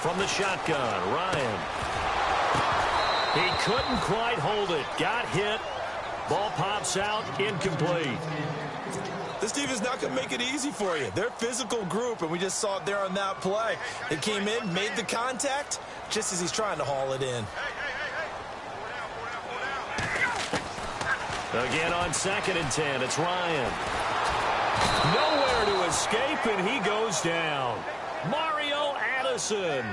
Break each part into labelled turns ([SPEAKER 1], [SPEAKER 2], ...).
[SPEAKER 1] from the shotgun. Ryan. He couldn't quite hold it. Got hit. Ball pops out. Incomplete.
[SPEAKER 2] This defense is not going to make it easy for you. They're a physical group, and we just saw it there on that play. They came in, made the contact, just as he's trying to haul it in.
[SPEAKER 1] Again on 2nd and 10, it's Ryan. Nowhere to escape, and he goes down. Mario Addison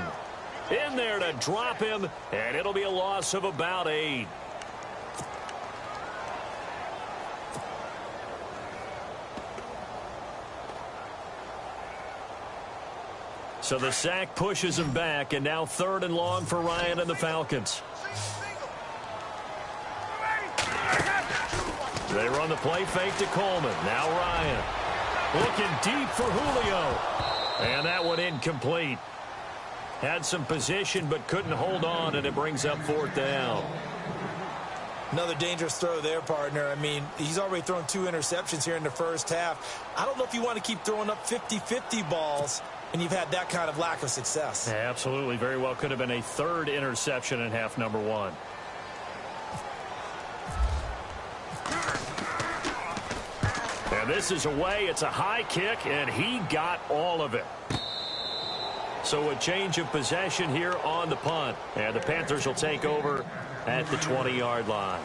[SPEAKER 1] in there to drop him, and it'll be a loss of about 8. So the sack pushes him back, and now 3rd and long for Ryan and the Falcons. They run the play fake to Coleman. Now Ryan. Looking deep for Julio. And that one incomplete. Had some position but couldn't hold on, and it brings up 4th down.
[SPEAKER 2] Another dangerous throw there, partner. I mean, he's already thrown 2 interceptions here in the first half. I don't know if you want to keep throwing up 50-50 balls when you've had that kind of lack of success.
[SPEAKER 1] Yeah, absolutely. Very well could have been a 3rd interception in half number 1. And this is away. It's a high kick, and he got all of it. So a change of possession here on the punt. And the Panthers will take over at the 20-yard line.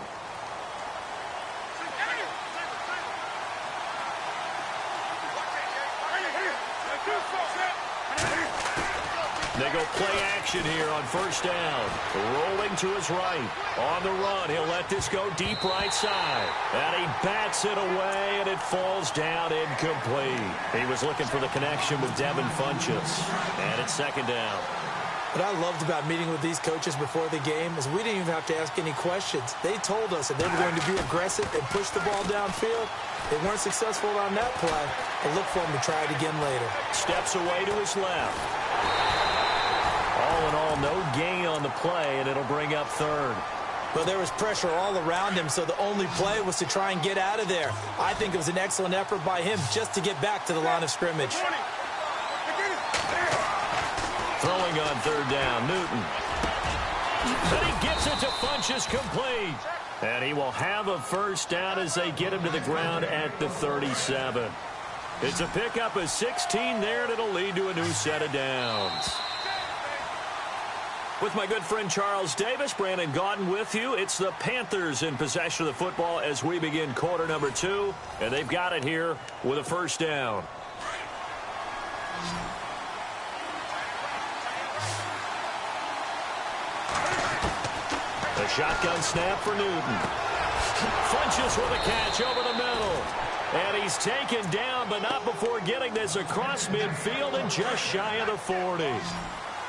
[SPEAKER 1] They go play action here on 1st down. Rolling to his right. On the run, he'll let this go deep right side. And he bats it away, and it falls down incomplete. He was looking for the connection with Devin Funchess. And it's 2nd down.
[SPEAKER 2] What I loved about meeting with these coaches before the game is we didn't even have to ask any questions. They told us that they were going to be aggressive and push the ball downfield. They weren't successful on that play, but look for them to try it again later.
[SPEAKER 1] Steps away to his left. All in all, no gain on the play, and it'll bring up 3rd.
[SPEAKER 2] Well, there was pressure all around him, so the only play was to try and get out of there. I think it was an excellent effort by him just to get back to the line of scrimmage.
[SPEAKER 1] Throwing on 3rd down, Newton. And he gets it to Funchess, complete. And he will have a 1st down as they get him to the ground at the 37. It's a pickup of 16 there, and it'll lead to a new set of downs. With my good friend Charles Davis, Brandon Gaudin with you. It's the Panthers in possession of the football as we begin quarter number 2. And they've got it here with a 1st down. A shotgun snap for Newton. Funchess with a catch over the middle. And he's taken down, but not before getting this across midfield and just shy of the 40.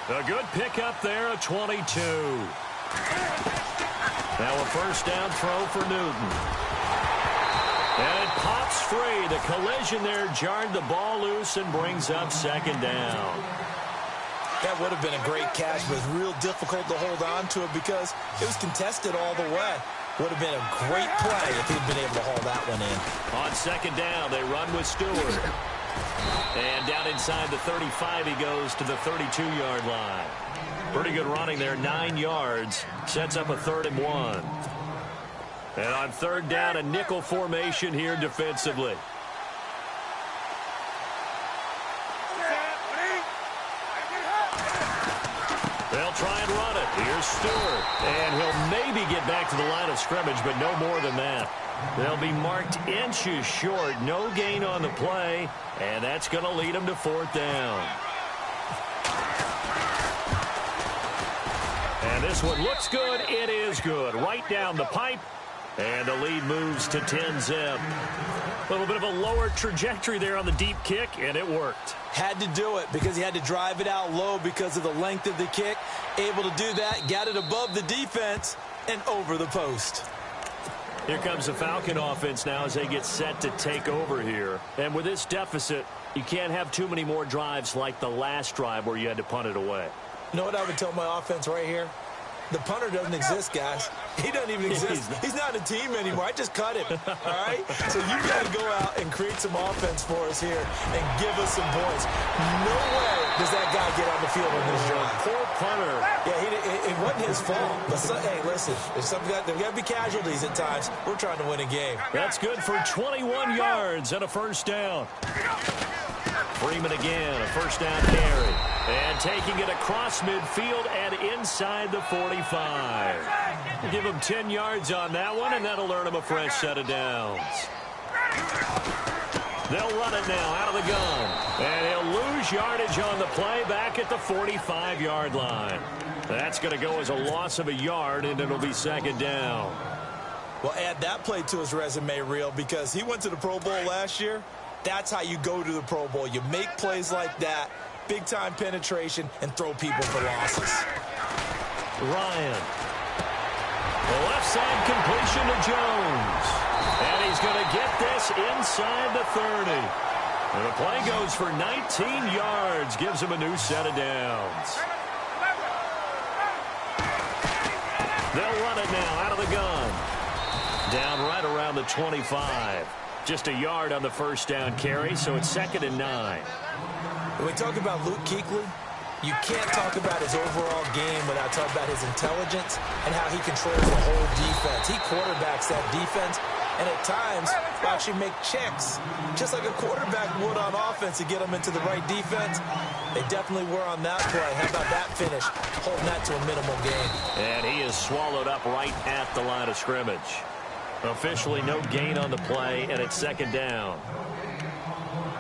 [SPEAKER 1] A good pickup there, a 22. Now a 1st down throw for Newton. And it pops free. The collision there jarred the ball loose and brings up 2nd down.
[SPEAKER 2] That would have been a great catch, but it's real difficult to hold on to it because it was contested all the way. Would have been a great play if he'd been able to haul that one in.
[SPEAKER 1] On 2nd down, they run with Stewart. And down inside the 35, he goes to the 32-yard line. Pretty good running there, 9 yards. Sets up a 3rd and 1. And on 3rd down, a nickel formation here defensively. They'll try and run it. Here's Stewart. And he'll maybe get back to the line of scrimmage, but no more than that. They'll be marked inches short. No gain on the play. And that's going to lead them to 4th down. And this one looks good. It is good. Right down the pipe. And the lead moves to 10-zip. A little bit of a lower trajectory there on the deep kick, and it worked.
[SPEAKER 2] Had to do it because he had to drive it out low because of the length of the kick. Able to do that, got it above the defense and over the post.
[SPEAKER 1] Here comes the Falcon offense now as they get set to take over here. And with this deficit, you can't have too many more drives like the last drive where you had to punt it away.
[SPEAKER 2] You know what I would tell my offense right here? The punter doesn't exist, guys. He doesn't even exist. He's not a team anymore. I just cut him, all right? So you got to go out and create some offense for us here and give us some points. No way does that guy get on the field on this drive.
[SPEAKER 1] Poor punter.
[SPEAKER 2] Yeah, it wasn't his fault. But, hey, listen, there's got to be casualties at times. We're trying to win a game.
[SPEAKER 1] That's good for 21 yards and a first down. Freeman again, a first down carry. And taking it across midfield and inside the 45. Give him 10 yards on that one, and that'll earn him a fresh set of downs. They'll run it now out of the gun. And he'll lose yardage on the play back at the 45-yard line. That's going to go as a loss of a yard, and it'll be second down.
[SPEAKER 2] Well, add that play to his resume reel because he went to the Pro Bowl last year. That's how you go to the Pro Bowl. You make plays like that, big-time penetration, and throw people for losses.
[SPEAKER 1] Ryan. The left side completion to Jones. And he's going to get this inside the 30. And the play goes for 19 yards. Gives him a new set of downs. They'll run it now out of the gun. Down right around the 25. Just a yard on the first down carry, so it's 2nd and 9.
[SPEAKER 2] When we talk about Luke Kuechly, you can't talk about his overall game without talking about his intelligence and how he controls the whole defense. He quarterbacks that defense, and at times will actually make checks, just like a quarterback would on offense to get them into the right defense. They definitely were on that play. How about that finish? Holding that to a minimal gain.
[SPEAKER 1] And he is swallowed up right at the line of scrimmage. Officially no gain on the play, and it's 2nd down.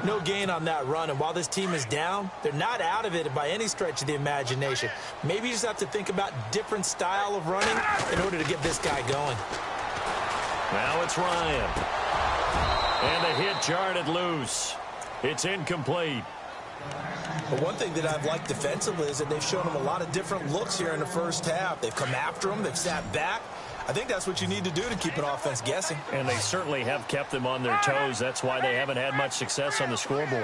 [SPEAKER 2] No gain on that run, and while this team is down, they're not out of it by any stretch of the imagination. Maybe you just have to think about different style of running in order to get this guy going.
[SPEAKER 1] Now it's Ryan. And the hit jarred loose. It's incomplete.
[SPEAKER 2] But one thing that I've liked defensively is that they've shown him a lot of different looks here in the first half. They've come after him. They've sat back. I think that's what you need to do to keep an offense guessing.
[SPEAKER 1] And they certainly have kept them on their toes. That's why they haven't had much success on the scoreboard.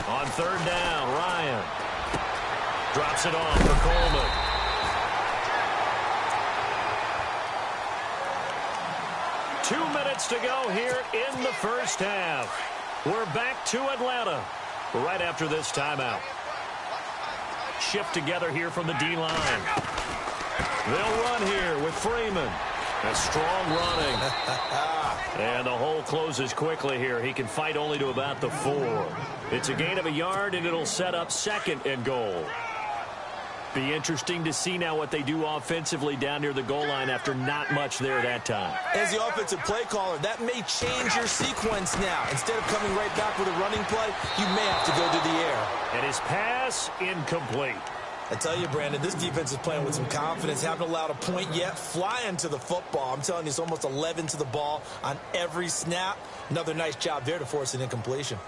[SPEAKER 1] On 3rd down, Ryan drops it off for Coleman. Two minutes to go here in the first half. We're back to Atlanta right after this timeout. Shift together here from the D-line. They'll run here with Freeman. A strong running. And the hole closes quickly here. He can fight only to about the 4. It's a gain of a yard, and it'll set up 2nd and goal. Be interesting to see now what they do offensively down near the goal line after not much there that time.
[SPEAKER 2] As the offensive play caller, that may change your sequence now. Instead of coming right back with a running play, you may have to go to the air.
[SPEAKER 1] And his pass incomplete.
[SPEAKER 2] I tell you, Brandon, this defense is playing with some confidence. Haven't allowed a point yet. Flying to the football. I'm telling you, it's almost 11 to the ball on every snap. Another nice job there to force an incompletion.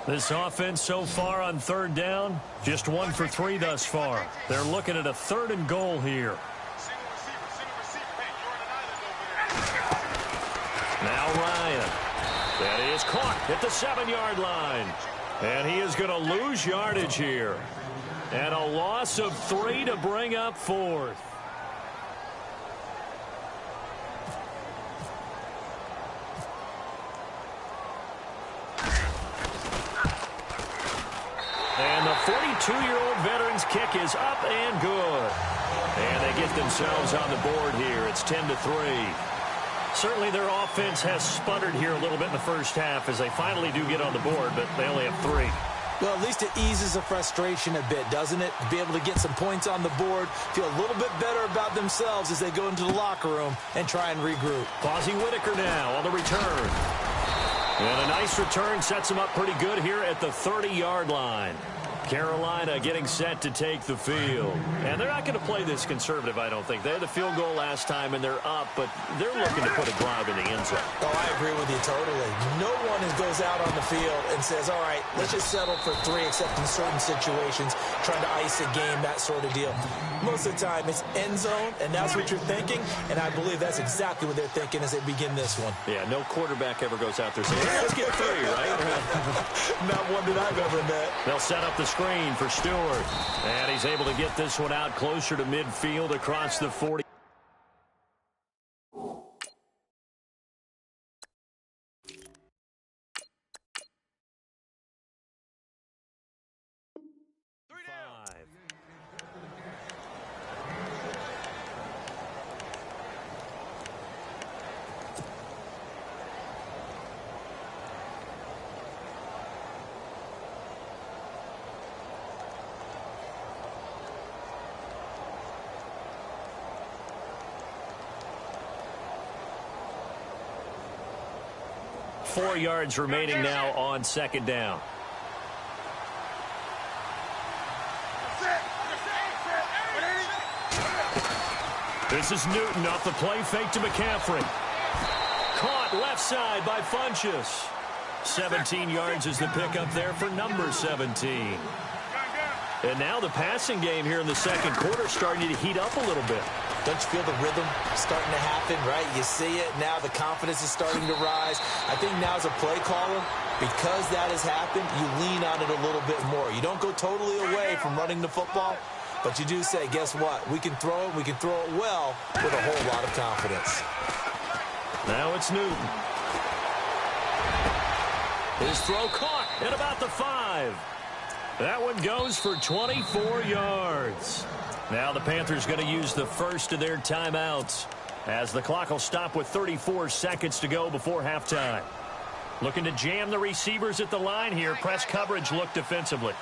[SPEAKER 1] This offense so far on 3rd down, just 1 for 3 thus far. They're looking at a 3rd and goal here. Now Ryan. That is caught at the 7-yard line. And he is going to lose yardage here. And a loss of 3 to bring up 4th. And the 42-year-old veteran's kick is up and good. And they get themselves on the board here. It's 10-3. Certainly their offense has sputtered here a little bit in the first half as they finally do get on the board, but they only have 3.
[SPEAKER 2] Well, at least it eases the frustration a bit, doesn't it? To be able to get some points on the board, feel a little bit better about themselves as they go into the locker room and try and regroup.
[SPEAKER 1] Posey Whitaker now on the return. And a nice return sets him up pretty good here at the 30-yard line. Carolina getting set to take the field. And they're not going to play this conservative, I don't think. They had the field goal last time, and they're up, but they're looking to put a drive in the end zone.
[SPEAKER 2] Oh, I agree with you totally. No one goes out on the field and says, all right, let's just settle for 3, except in certain situations, trying to ice a game, that sort of deal. Most of the time, it's end zone, and that's what you're thinking, and I believe that's exactly what they're thinking as they begin this one.
[SPEAKER 1] Yeah, no quarterback ever goes out there saying, hey, let's get 3, right?
[SPEAKER 2] Not one that I've ever met.
[SPEAKER 1] They'll set up the screen for Stewart. And he's able to get this one out closer to midfield across the 40. Four yards remaining now on second down. This is Newton off the play fake to McCaffrey. Caught left side by Funchess. 17 yards is the pickup there for number 17. And now the passing game here in the second quarter starting to heat up a little bit.
[SPEAKER 2] Don't you feel the rhythm starting to happen, right? You see it. Now the confidence is starting to rise. I think now as a play caller, because that has happened, you lean on it a little bit more. You don't go totally away from running the football, but you do say, guess what? We can throw it. We can throw it well with a whole lot of confidence.
[SPEAKER 1] Now it's Newton. His throw caught at about the 5. That one goes for 24 yards. Now the Panthers going to use the first of their timeouts as the clock will stop with 34 seconds to go before halftime. Looking to jam the receivers at the line here. Press coverage look defensively.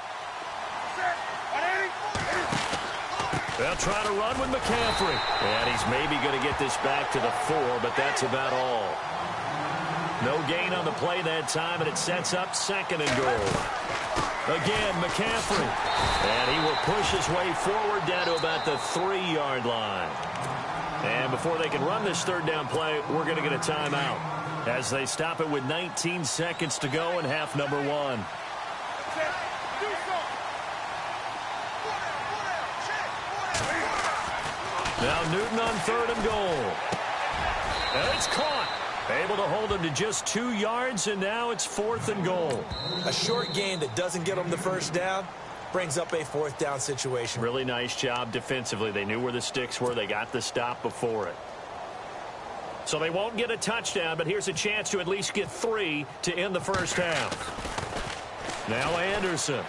[SPEAKER 1] They'll try to run with McCaffrey. And he's maybe going to get this back to the 4, but that's about all. No gain on the play that time, and it sets up second and goal. Again, McCaffrey. And he will push his way forward down to about the 3-yard line. And before they can run this third down play, we're going to get a timeout as they stop it with 19 seconds to go in half number 1. Now Newton on third and goal. And it's caught. Able to hold him to just 2 yards, and now it's 4th and goal.
[SPEAKER 2] A short gain that doesn't get them the first down brings up a 4th down situation.
[SPEAKER 1] Really nice job defensively. They knew where the sticks were. They got the stop before it. So they won't get a touchdown, but here's a chance to at least get 3 to end the first half. Now Anderson.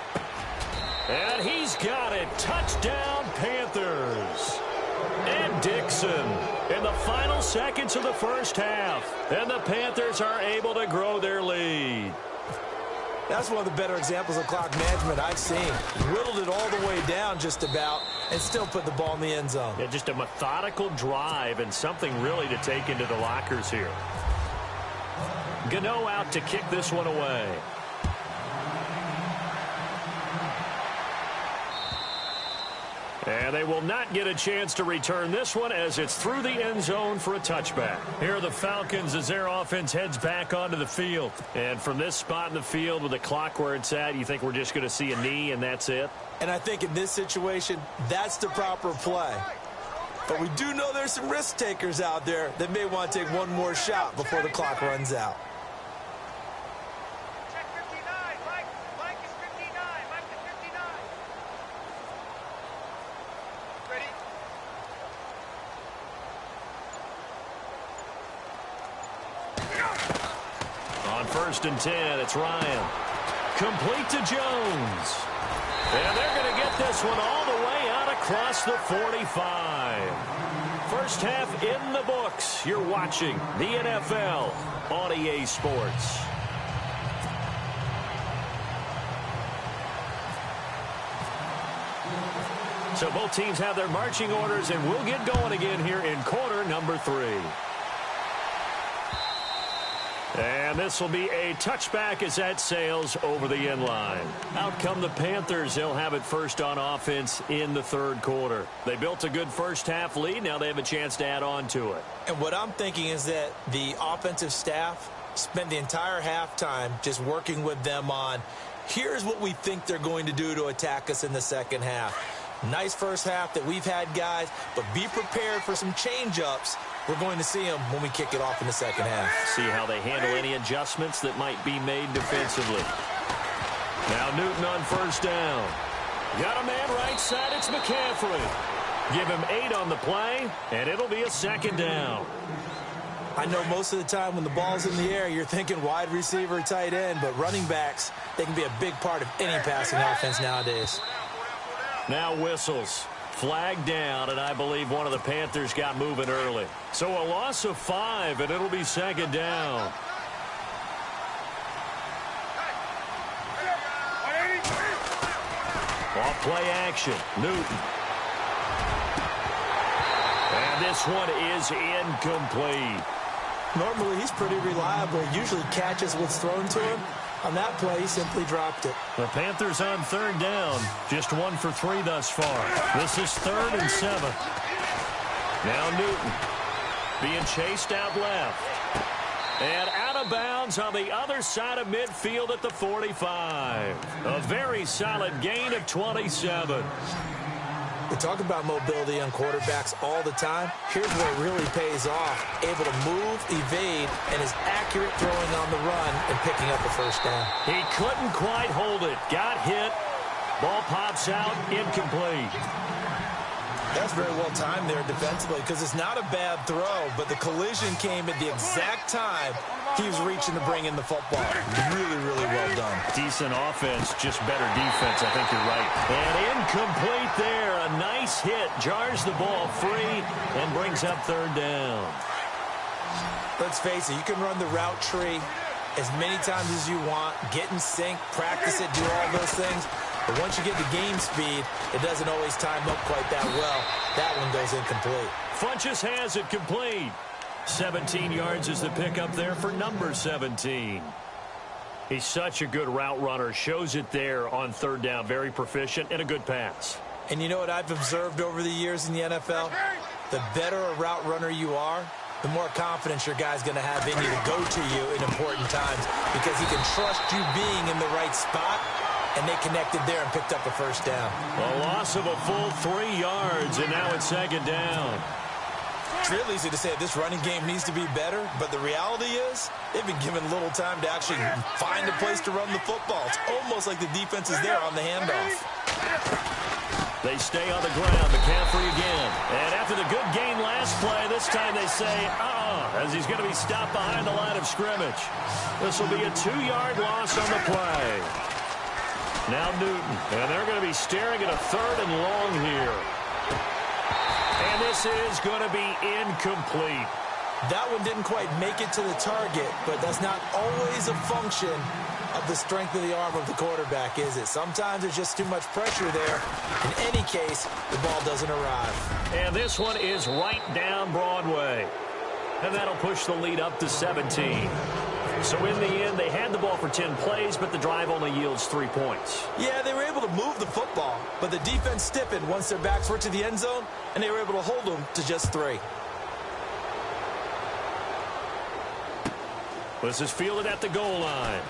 [SPEAKER 1] And he's got it. Touchdown, Panthers. And Dixon in the final seconds of the first half. And the Panthers are able to grow their lead.
[SPEAKER 2] That's one of the better examples of clock management I've seen. Whittled it all the way down just about and still put the ball in the end zone.
[SPEAKER 1] Yeah, just a methodical drive and something really to take into the lockers here. Gano out to kick this one away. And they will not get a chance to return this one as it's through the end zone for a touchback. Here are the Falcons as their offense heads back onto the field. And from this spot in the field with the clock where it's at, you think we're just going to see a knee and that's it?
[SPEAKER 2] And I think in this situation, that's the proper play. But we do know there's some risk takers out there that may want to take one more shot before the clock runs out.
[SPEAKER 1] First and 10, it's Ryan. Complete to Jones. And they're going to get this one all the way out across the 45. First half in the books. You're watching the NFL on EA Sports. So both teams have their marching orders, and we'll get going again here in quarter number 3. And And this will be a touchback as that sails over the end line. Out come the Panthers. They'll have it first on offense in the third quarter. They built a good first half lead. Now they have a chance to add on to it.
[SPEAKER 2] And what I'm thinking is that the offensive staff spent the entire halftime just working with them on, here's what we think they're going to do to attack us in the second half. Nice first half that we've had, guys, but be prepared for some change-ups. We're going to see them when we kick it off in the second half.
[SPEAKER 1] See how they handle any adjustments that might be made defensively. Now Newton on first down. Got a man right side. It's McCaffrey. Give him 8 on the play, and it'll be a second down.
[SPEAKER 2] I know most of the time when the ball's in the air, you're thinking wide receiver, tight end, but running backs, they can be a big part of any passing offense nowadays.
[SPEAKER 1] Now whistles. Flag down, and I believe one of the Panthers got moving early. So a loss of 5, and it'll be second down. Off play action. Newton. And this one is incomplete.
[SPEAKER 2] Normally, he's pretty reliable. Usually catches what's thrown to him. On that play, he simply dropped it.
[SPEAKER 1] The Panthers on third down. Just 1 for 3 thus far. This is 3rd and 7. Now Newton being chased out left. And out of bounds on the other side of midfield at the 45. A very solid gain of 27.
[SPEAKER 2] We talk about mobility on quarterbacks all the time. Here's where it really pays off. Able to move, evade, and is accurate throwing on the run and picking up a first down.
[SPEAKER 1] He couldn't quite hold it. Got hit. Ball pops out. Incomplete.
[SPEAKER 2] That's very well timed there defensively because it's not a bad throw, but the collision came at the exact time he was reaching to bring in the football. Really, really well done.
[SPEAKER 1] Decent offense, just better defense. I think you're right. And incomplete there. A nice hit. Jars the ball free and brings up third down.
[SPEAKER 2] Let's face it, you can run the route tree as many times as you want, get in sync, practice it, do all those things. But once you get the game speed, it doesn't always time up quite that well. That one goes incomplete.
[SPEAKER 1] Funchess has it complete. 17 yards is the pickup there for number 17. He's such a good route runner. Shows it there on third down. Very proficient and a good pass.
[SPEAKER 2] And you know what I've observed over the years in the NFL? The better a route runner you are, the more confidence your guy's going to have in you to go to you in important times because he can trust you being in the right spot. And they connected there and picked up a first down.
[SPEAKER 1] A loss of a full 3 yards, and now it's second down.
[SPEAKER 2] It's real easy to say this running game needs to be better, but the reality is they've been given little time to actually find a place to run the football. It's almost like the defense is there on the handoff.
[SPEAKER 1] They stay on the ground. McCaffrey again. And after the good gain last play, this time they say, as he's going to be stopped behind the line of scrimmage. This will be a 2-yard loss on the play. Now Newton, and they're going to be staring at a 3rd and long here. And this is going to be incomplete.
[SPEAKER 2] That one didn't quite make it to the target, but that's not always a function of the strength of the arm of the quarterback, is it? Sometimes there's just too much pressure there. In any case, the ball doesn't arrive.
[SPEAKER 1] And this one is right down Broadway. And that'll push the lead up to 17. So in the end, they had the ball for 10 plays, but the drive only yields 3 points.
[SPEAKER 2] Yeah, they were able to move the football, but the defense stiffened once their backs were to the end zone, and they were able to hold them to just 3.
[SPEAKER 1] This is fielded at the goal line.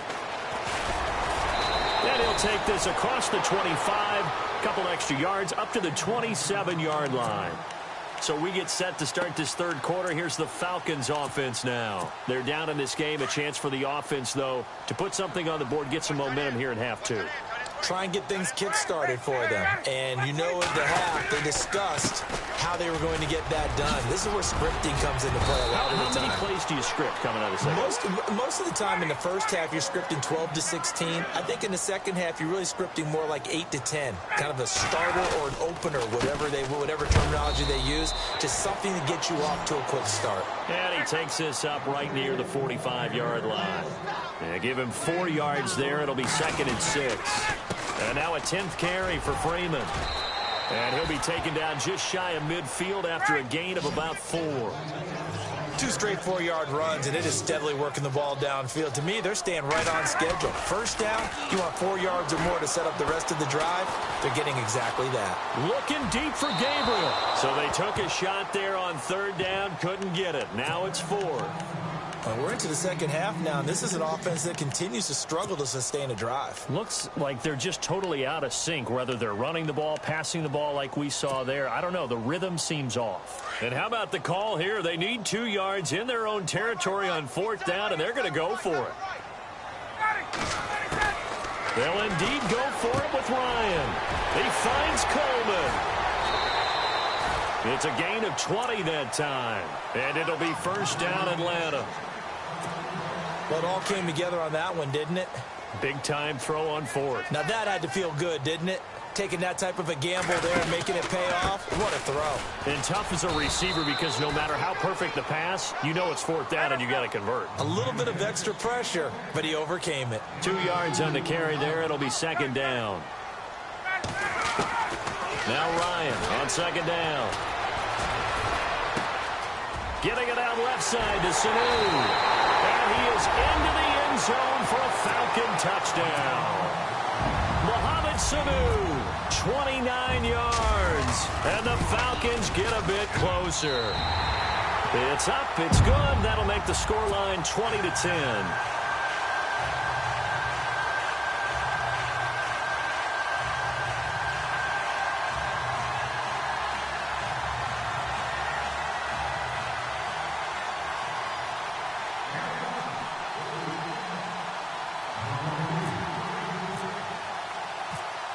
[SPEAKER 1] And he'll take this across the 25, couple extra yards, up to the 27-yard line. So we get set to start this third quarter. Here's the Falcons offense now. They're down in this game. A chance for the offense, though, to put something on the board, get some momentum here in half 2.
[SPEAKER 2] Try and get things kick-started for them. And you know at the half, they discussed how they were going to get that done. This is where scripting comes into play a lot of the time.
[SPEAKER 1] How many plays do you script coming out of the second?
[SPEAKER 2] Most of the time in the first half, you're scripting 12 to 16. I think in the second half, you're really scripting more like 8 to 10. Kind of a starter or an opener, whatever terminology they use. Just something to get you off to a quick start.
[SPEAKER 1] And he takes this up right near the 45-yard line. Yeah, give him 4 yards there. It'll be 2nd and 6. And now a 10th carry for Freeman. And he'll be taken down just shy of midfield after a gain of about 4.
[SPEAKER 2] 2 straight 4-yard runs, and it is steadily working the ball downfield. To me, they're staying right on schedule. First down, you want 4 yards or more to set up the rest of the drive. They're getting exactly that.
[SPEAKER 1] Looking deep for Gabriel. So they took a shot there on 3rd down, couldn't get it. Now it's 4th.
[SPEAKER 2] Well, we're into the second half now, and this is an offense that continues to struggle to sustain a drive.
[SPEAKER 1] Looks like they're just totally out of sync, whether they're running the ball, passing the ball like we saw there. I don't know. The rhythm seems off. And how about the call here? They need 2 yards in their own territory on 4th down, and they're going to go for it. They'll indeed go for it with Ryan. He finds Coleman. It's a gain of 20 that time, and it'll be 1st down Atlanta.
[SPEAKER 2] Well, it all came together on that one, didn't it?
[SPEAKER 1] Big-time throw on 4th.
[SPEAKER 2] Now, that had to feel good, didn't it? Taking that type of a gamble there and making it pay off. What a throw.
[SPEAKER 1] And tough as a receiver because no matter how perfect the pass, you know it's 4th down and you got to convert.
[SPEAKER 2] A little bit of extra pressure, but he overcame it.
[SPEAKER 1] 2 yards on the carry there. It'll be 2nd down. Now Ryan on 2nd down. Getting it out left side to Sanu. And he is into the end zone for a Falcon touchdown. Mohamed Sanu, 29 yards. And the Falcons get a bit closer. It's up, it's good. That'll make the scoreline 20-10.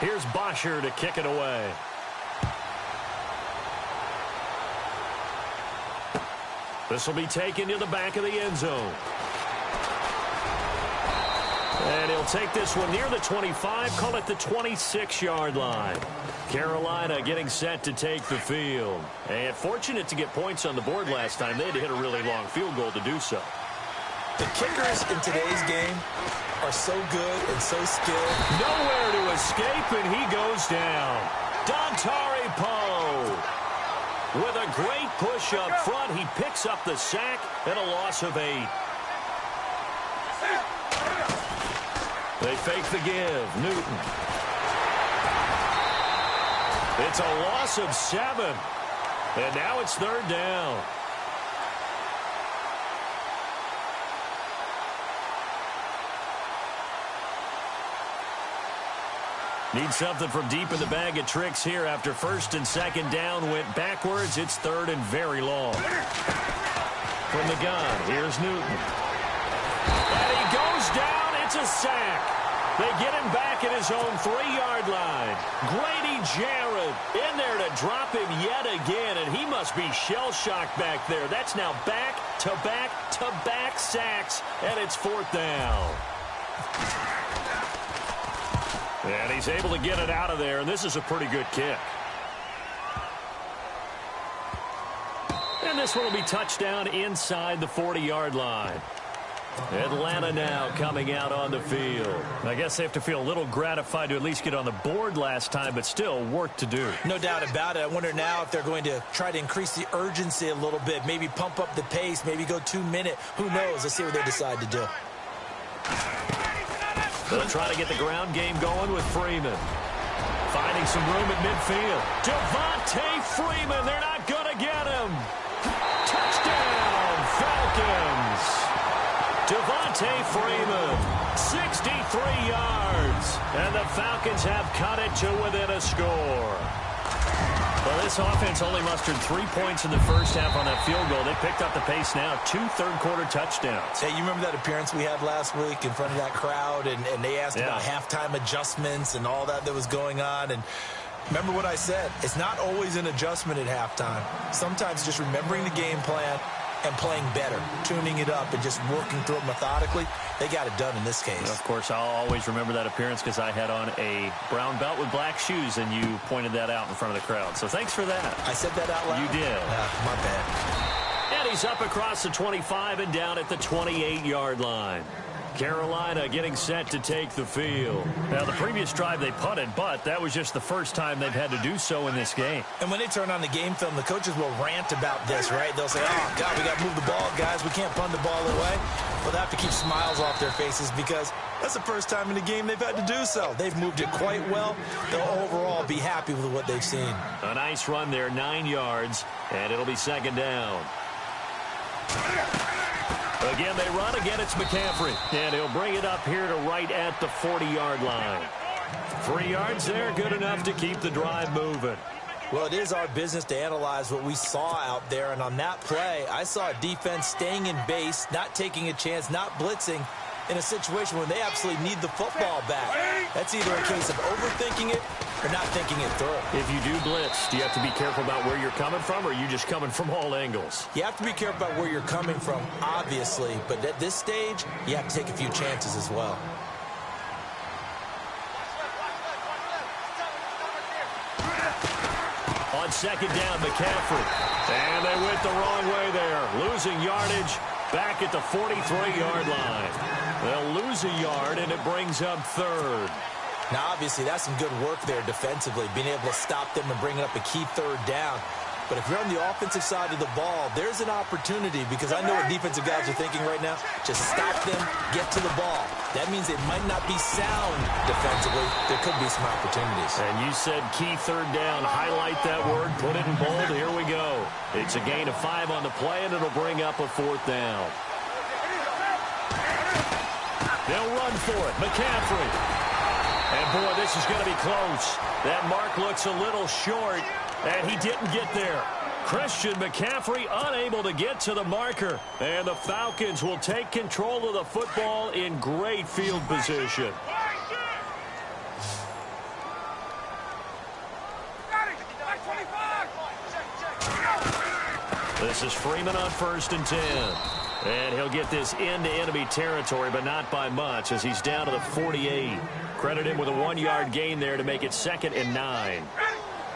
[SPEAKER 1] Here's Bosher to kick it away. This will be taken to the back of the end zone. And he'll take this one near the 25, call it the 26-yard line. Carolina getting set to take the field. And fortunate to get points on the board last time. They had to hit a really long field goal to do so.
[SPEAKER 2] The kickers in today's game are so good and so skilled.
[SPEAKER 1] Nowhere to escape, and he goes down. Dontari Poe with a great push up front. He picks up the sack and a loss of 8. They fake the give. Newton. It's a loss of 7. And now it's 3rd down. Need something from deep in the bag of tricks here after 1st and 2nd down went backwards. It's 3rd and very long. From the gun, here's Newton. And he goes down. It's a sack. They get him back at his own 3-yard line. Grady Jarrett in there to drop him yet again, and he must be shell-shocked back there. That's now back-to-back-to-back sacks, and it's 4th down. And he's able to get it out of there, and this is a pretty good kick. And this one will be touchdown inside the 40-yard line. Atlanta now coming out on the field. I guess they have to feel a little gratified to at least get on the board last time, but still work to do.
[SPEAKER 2] No doubt about it. I wonder now if they're going to try to increase the urgency a little bit, maybe pump up the pace, maybe go 2-minute. Who knows? Let's see what they decide to do.
[SPEAKER 1] They'll try to get the ground game going with Freeman. Finding some room at midfield. Devontae Freeman, they're not going to get him. Touchdown, Falcons. Devontae Freeman, 63 yards. And the Falcons have cut it to within a score. Well, this offense only mustered 3 points in the first half on that field goal. They picked up the pace now. 2 third-quarter touchdowns.
[SPEAKER 2] Hey, you remember that appearance we had last week in front of that crowd, and they asked about halftime adjustments and all that was going on, and remember what I said. It's not always an adjustment at halftime. Sometimes just remembering the game plan and playing better, tuning it up and just working through it methodically. They got it done in this case.
[SPEAKER 1] Of course, I'll always remember that appearance because I had on a brown belt with black shoes, and you pointed that out in front of the crowd. So thanks for that.
[SPEAKER 2] I said that out loud?
[SPEAKER 1] You did.
[SPEAKER 2] My bad.
[SPEAKER 1] And he's up across the 25 and down at the 28-yard line. Carolina getting set to take the field. Now, the previous drive they punted, but that was just the first time they've had to do so in this game.
[SPEAKER 2] And when they turn on the game film, the coaches will rant about this, right? They'll say, oh, God, we got to move the ball, guys. We can't punt the ball away. Well, they have to keep smiles off their faces because that's the first time in the game they've had to do so. They've moved it quite well. They'll overall be happy with what they've seen.
[SPEAKER 1] A nice run there, 9 yards, and it'll be second down. Again, they run. Again, it's McCaffrey. And he'll bring it up here to right at the 40-yard line. 3 yards there, good enough to keep the drive moving.
[SPEAKER 2] Well, it is our business to analyze what we saw out there. And on that play, I saw a defense staying in base, not taking a chance, not blitzing in a situation where they absolutely need the football back. That's either a case of overthinking it or not thinking it through.
[SPEAKER 1] If you do blitz, do you have to be careful about where you're coming from, or are you just coming from all angles?
[SPEAKER 2] You have to be careful about where you're coming from, obviously. But at this stage, you have to take a few chances as well.
[SPEAKER 1] On second down, McCaffrey. And they went the wrong way there. Losing yardage back at the 43-yard line. They'll lose a yard, and it brings up third.
[SPEAKER 2] Now, obviously, that's some good work there defensively, being able to stop them and bring up a key third down. But if you're on the offensive side of the ball, there's an opportunity because I know what defensive guys are thinking right now. Just stop them, get to the ball. That means it might not be sound defensively. There could be some opportunities.
[SPEAKER 1] And you said key third down. Highlight that word. Put it in bold. Here we go. It's a gain of 5 on the play, and it'll bring up a 4th down. They'll run for it. McCaffrey. And, boy, this is going to be close. That mark looks a little short, and he didn't get there. Christian McCaffrey unable to get to the marker. And the Falcons will take control of the football in great field position. This is Freeman on 1st and 10. And he'll get this into enemy territory, but not by much as he's down to the 48. Credit him with a 1-yard gain there to make it 2nd and 9.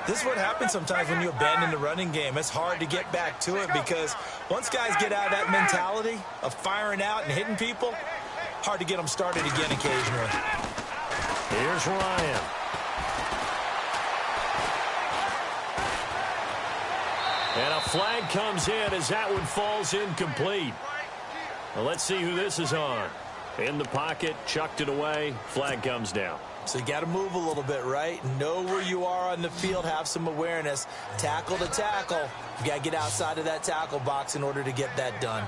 [SPEAKER 2] This is what happens sometimes when you abandon the running game. It's hard to get back to it because once guys get out of that mentality of firing out and hitting people, hard to get them started again occasionally.
[SPEAKER 1] Here's Ryan. And a flag comes in as that one falls incomplete. Well, let's see who this is on. In the pocket, chucked it away, flag comes down.
[SPEAKER 2] So you got to move a little bit, right? Know where you are on the field, have some awareness. Tackle to tackle. You got to get outside of that tackle box in order to get that done.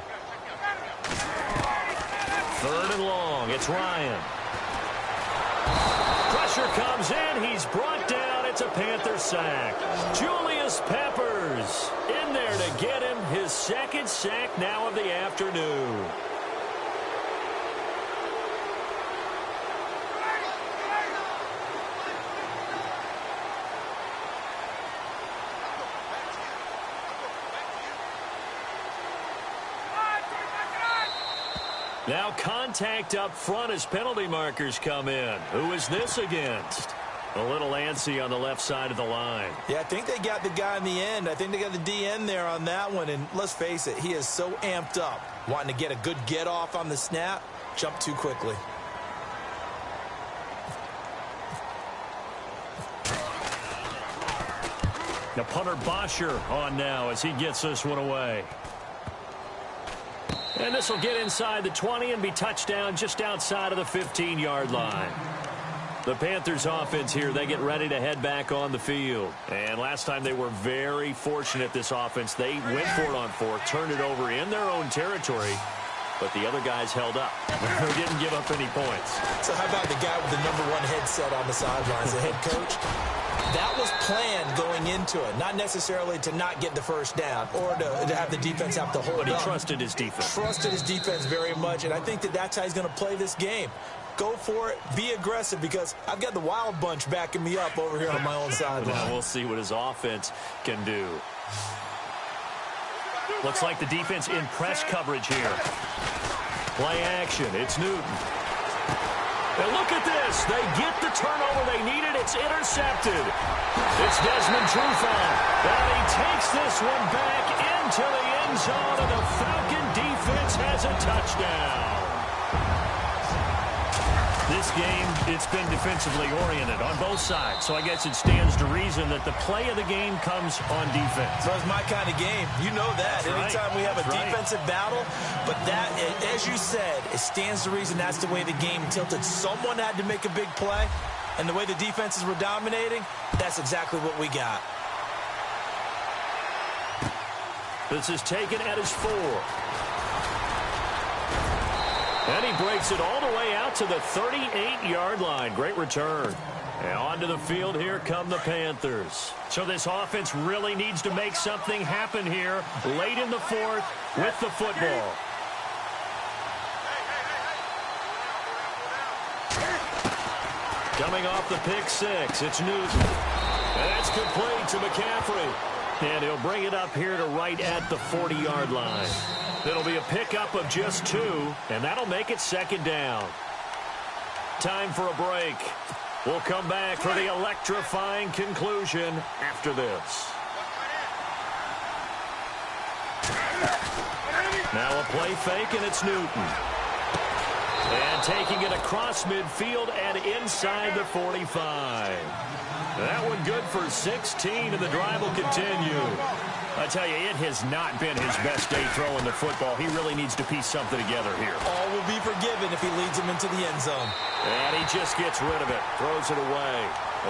[SPEAKER 1] 3rd and long, it's Ryan. Pressure comes in, he's brought down, it's a Panther sack. Julius Peppers in there to get him his 2nd sack now of the afternoon. Now contact up front as penalty markers come in. Who is this against? A little antsy on the left side of the line.
[SPEAKER 2] Yeah, I think they got the guy in the end. I think they got the DN there on that one. And let's face it, he is so amped up. Wanting to get a good get off on the snap, jump too quickly.
[SPEAKER 1] Now punter Bosher on now as he gets this one away. And this will get inside the 20 and be touchdown just outside of the 15-yard line. The Panthers offense here, they get ready to head back on the field. And last time they were very fortunate, this offense. They went for it on 4th, turned it over in their own territory, but the other guys held up. They didn't give up any points.
[SPEAKER 2] So how about the guy with the #1 headset on the sidelines, the head coach? That was planned going into it, not necessarily to not get the first down or to have the defense have to hold up.
[SPEAKER 1] But he trusted his defense.
[SPEAKER 2] Trusted his defense very much, and I think that's how he's going to play this game. Go for it, be aggressive, because I've got the wild bunch backing me up over here on my own sideline.
[SPEAKER 1] Well, we'll see what his offense can do. Looks like the defense in press coverage here. Play action, it's Newton. And look at this. They get the turnover they needed. It's intercepted. It's Desmond Trufant. And he takes this one back into the end zone, and the Falcon defense has a touchdown. This game, it's been defensively oriented on both sides. So I guess it stands to reason that the play of the game comes on defense.
[SPEAKER 2] So it's my kind of game. You know that.
[SPEAKER 1] That's
[SPEAKER 2] Anytime
[SPEAKER 1] right.
[SPEAKER 2] we have a
[SPEAKER 1] That's
[SPEAKER 2] defensive battle, but that, as you said, it stands to reason that's the way the game tilted. Someone had to make a big play, and the way the defenses were dominating, that's exactly what we got.
[SPEAKER 1] This is taken at his 4. And he breaks it all the way out to the 38-yard line. Great return. And onto the field, here come the Panthers. So this offense really needs to make something happen here late in the 4th with the football. Coming off the pick 6, it's Newton. And that's complete to McCaffrey. And he'll bring it up here to right at the 40-yard line. It'll be a pickup of just 2, and that'll make it 2nd down. Time for a break. We'll come back for the electrifying conclusion after this. Now a play fake, and it's Newton. And taking it across midfield and inside the 45. That one good for 16, and the drive will continue. I tell you, it has not been his best day throwing the football. He really needs to piece something together here.
[SPEAKER 2] All will be forgiven if he leads him into the end zone.
[SPEAKER 1] And he just gets rid of it, throws it away.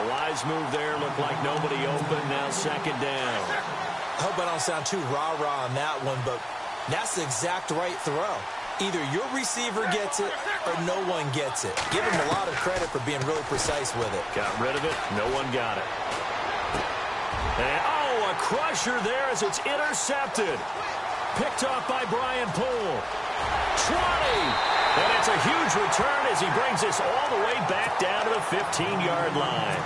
[SPEAKER 1] A wise move there, looked like nobody open, now 2nd down.
[SPEAKER 2] I hope I don't sound too rah-rah on that one, but that's the exact right throw. Either your receiver gets it or no one gets it. Give him a lot of credit for being really precise with it.
[SPEAKER 1] Got rid of it, no one got it. And, a crusher there as it's intercepted. Picked off by Brian Poole. 20! And it's a huge return as he brings this all the way back down to the 15-yard line.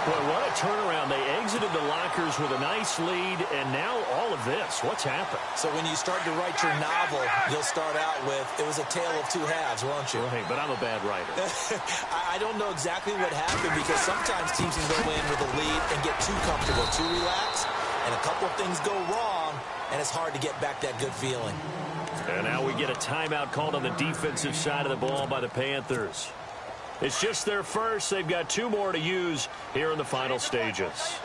[SPEAKER 1] Boy, what a turnaround. They exited the lockers with a nice lead, and now all of this. What's happened?
[SPEAKER 2] So when you start to write your novel, you'll start out with, it was a tale of 2 halves, won't you?
[SPEAKER 1] Right, but I'm a bad writer.
[SPEAKER 2] I don't know exactly what happened because sometimes teams can go in with a lead and get too comfortable, too relaxed, and a couple of things go wrong, and it's hard to get back that good feeling.
[SPEAKER 1] And now we get a timeout called on the defensive side of the ball by the Panthers. It's just their first. They've got 2 more to use here in the final stages.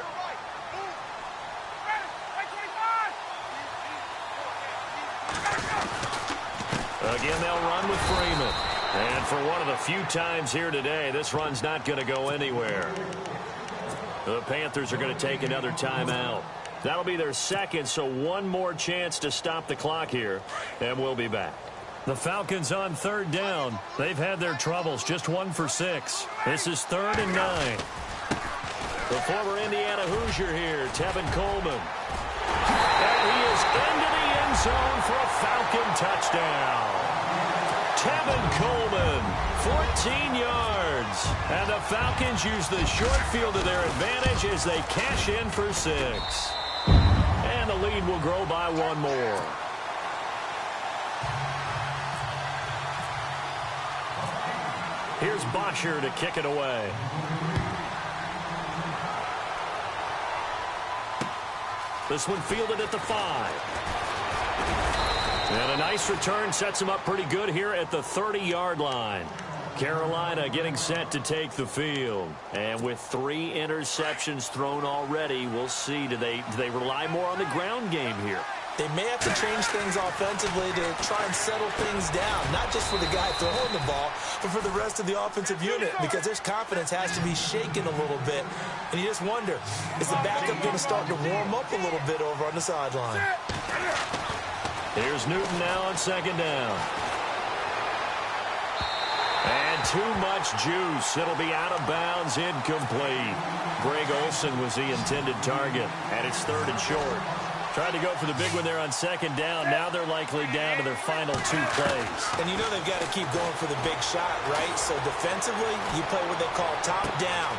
[SPEAKER 1] Again, they'll run with Freeman. And for one of the few times here today, this run's not going to go anywhere. The Panthers are going to take another timeout. That'll be their 2nd, so one more chance to stop the clock here, and we'll be back. The Falcons on 3rd down. They've had their troubles, just 1 for 6. This is 3rd and 9. The former Indiana Hoosier here, Tevin Coleman. And he is into the end zone for a Falcon touchdown. Tevin Coleman, 14 yards. And the Falcons use the short field to their advantage as they cash in for 6. And the lead will grow by 1 more. Here's Bosher to kick it away. This one fielded at the 5. And a nice return sets him up pretty good here at the 30-yard line. Carolina getting set to take the field. And with 3 interceptions thrown already, we'll see. Do they rely more on the ground game here?
[SPEAKER 2] They may have to change things offensively to try and settle things down, not just for the guy throwing the ball, but for the rest of the offensive unit, because their confidence has to be shaken a little bit. And you just wonder, is the backup going to start to warm up a little bit over on the sideline?
[SPEAKER 1] Here's Newton now on 2nd down. And too much juice. It'll be out of bounds, incomplete. Greg Olsen was the intended target, and it's 3rd and short. Tried to go for the big one there on 2nd down. Now they're likely down to their final 2 plays.
[SPEAKER 2] And you know they've got to keep going for the big shot, right? So defensively, you play what they call top down.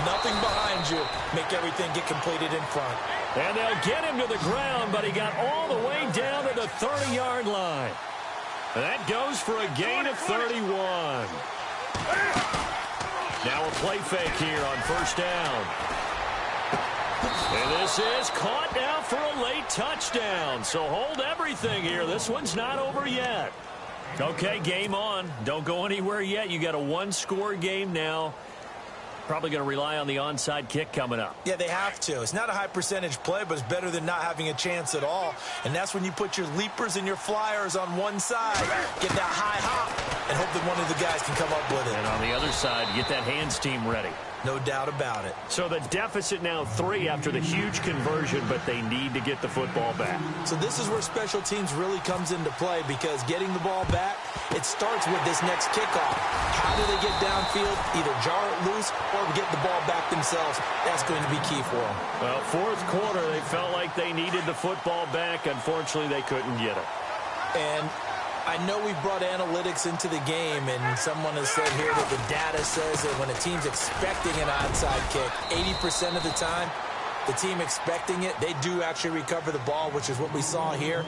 [SPEAKER 2] Nothing behind you. Make everything get completed in front.
[SPEAKER 1] And they'll get him to the ground, but he got all the way down to the 30-yard line. That goes for a gain of 31. Now a play fake here on 1st down. And this is caught now for a late touchdown. So hold everything here. This one's not over yet. Okay, game on. Don't go anywhere yet. You got a one-score game now. Probably going to rely on the onside kick coming up.
[SPEAKER 2] Yeah, they have to. It's not a high percentage play, but it's better than not having a chance at all. And that's when you put your leapers and your flyers on one side, get that high hop, and hope that one of the guys can come up with it.
[SPEAKER 1] And on the other side, get that hands team ready.
[SPEAKER 2] No doubt about it.
[SPEAKER 1] So the deficit now 3 after the huge conversion, but they need to get the football back.
[SPEAKER 2] So this is where special teams really comes into play, because getting the ball back, it starts with this next kickoff. How do they get downfield, either jar it loose or get the ball back themselves? That's going to be key for them.
[SPEAKER 1] Well, fourth quarter, they felt like they needed the football back. Unfortunately, they couldn't get it.
[SPEAKER 2] And I know we brought analytics into the game, and someone has said here that the data says that when a team's expecting an onside kick, 80% of the time, the team expecting it, they do actually recover the ball, which is what we saw here.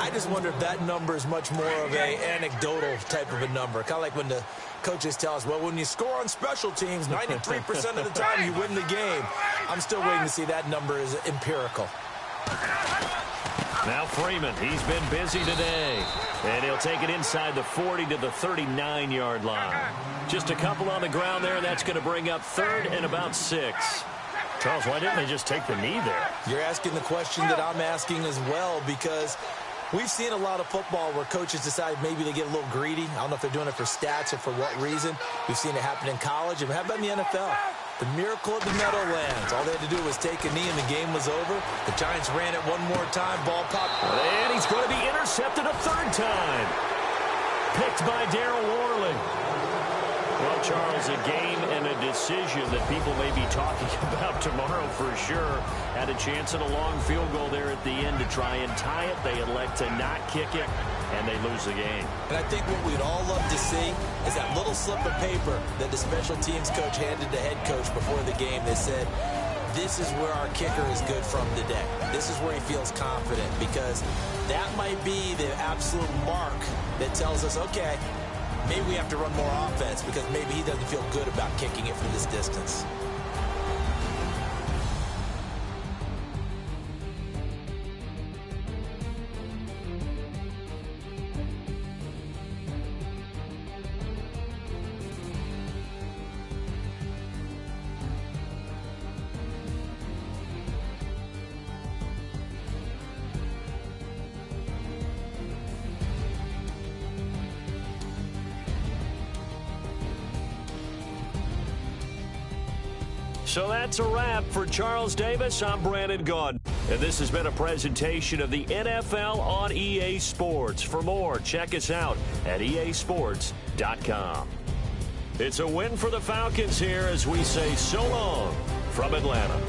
[SPEAKER 2] I just wonder if that number is much more of a anecdotal type of a number. Kind of like when the coaches tell us, well, when you score on special teams, 93% of the time you win the game. I'm still waiting to see that number is empirical.
[SPEAKER 1] Now Freeman, he's been busy today. And he'll take it inside the 40 to the 39-yard line. Just a couple on the ground there, and that's going to bring up 3rd and about 6. Charles, why didn't they just take the knee there?
[SPEAKER 2] You're asking the question that I'm asking as well, because we've seen a lot of football where coaches decide maybe they get a little greedy. I don't know if they're doing it for stats or for what reason. We've seen it happen in college, and how about in the NFL? The miracle of the Meadowlands. All they had to do was take a knee, and the game was over. The Giants ran it one more time. Ball popped.
[SPEAKER 1] And he's going to be intercepted a 3rd time. Picked by Darryl Worley. Well, Charles, a game and a decision that people may be talking about tomorrow for sure. Had a chance at a long field goal there at the end to try and tie it. They elect to not kick it, and they lose the game.
[SPEAKER 2] And I think what we'd all love to see is that little slip of paper that the special teams coach handed the head coach before the game. They said, this is where our kicker is good from today. This is where he feels confident, because that might be the absolute mark that tells us, okay, maybe we have to run more offense, because maybe he doesn't feel good about kicking it from this distance.
[SPEAKER 1] So that's a wrap for Charles Davis. I'm Brandon Gaudin. And this has been a presentation of the NFL on EA Sports. For more, check us out at easports.com. It's a win for the Falcons here as we say so long from Atlanta.